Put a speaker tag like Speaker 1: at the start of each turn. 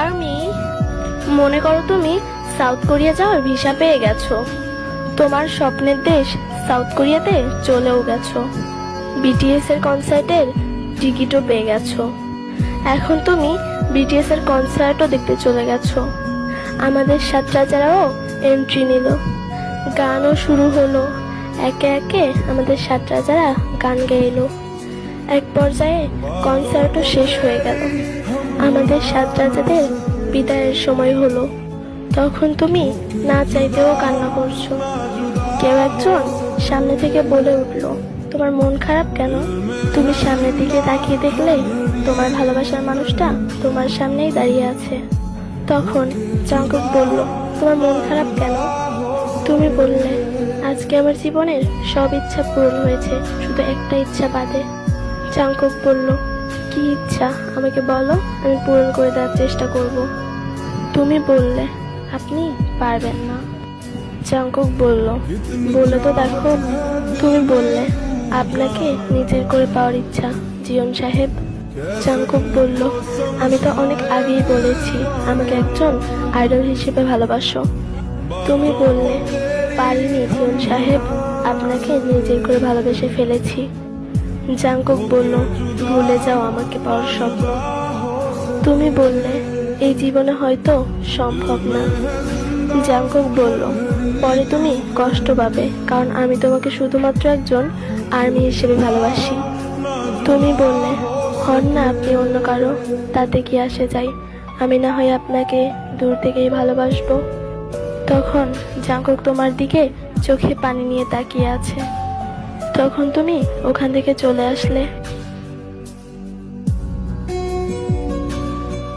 Speaker 1: Army, মনে করো তুমি সাউথ কোরিয়া যাওয়ার ভিসা পেয়ে গেছো। তোমার স্বপ্নের দেশ সাউথ কোরিয়াতে চলেও গেছো। বিটিএস এর কনসার্টের টিকিটও পেয়ে গেছো। এখন তুমি বিটিএস এর কনসার্টও দেখতে চলে গেছো। আমাদের সাতরাজারাও এন্ট্রি নিল, গানও শুরু হলো। একে একে আমাদের সাতরাজারা গান গেইলো। এক পর্যায়ে কনসার্টও শেষ হয়ে গেল। আমাদের সাতরাজাদের বিদায়ের সময় হলো। তখন তুমি না চাইতেও কান্না করছো। কেউ একজন সামনে থেকে বলে উঠলো, তোমার মন খারাপ কেন? তুমি সামনের দিকে তাকিয়ে দেখলে তোমার ভালোবাসার মানুষটা তোমার সামনেই দাঁড়িয়ে আছে। তখন জাংকুক বলল, তোমার মন খারাপ কেন? তুমি বললে, আজকে আমার জীবনের সব ইচ্ছা পূরণ হয়েছে, শুধু একটা ইচ্ছা বাদে। জাংকুক বলল, কি ইচ্ছা আমাকে বলো, আমি পূরণ করে দেওয়ার চেষ্টা করব। তুমি বললে, আপনি পারবেন না। জাংকুক বলল, বলে তো দেখো। তুমি বললে, আপনাকে নিজের করে পাওয়ার ইচ্ছা জিয়ন সাহেব। জাংকুক বলল, আমি তো অনেক আগেই বলেছি আমাকে একজন আইডল হিসেবে ভালোবাসো। তুমি বললে, পারিনি জিয়ন সাহেব, আপনাকে নিজের করে ভালোবেসে ফেলেছি। জাংকুক বলল, ভুলে যাও আমাকে পাওয়ার স্বপ্ন। তুমি বললে, এই জীবনে হয়তো সম্ভব না। জাংকুক বলল, পরে তুমি কষ্ট পাবে, কারণ আমি তোমাকে শুধুমাত্র একজন আর্মি হিসেবে ভালোবাসি। তুমি বললে, হন না আপনি অন্য কারো, তাতে কি আসে যায়, আমি না হয় আপনাকে দূর থেকেই ভালোবাসবো। তখন জাংকুক তোমার দিকে চোখে পানি নিয়ে তাকিয়ে আছে। তখন তুমি ওখান থেকে চলে আসলে।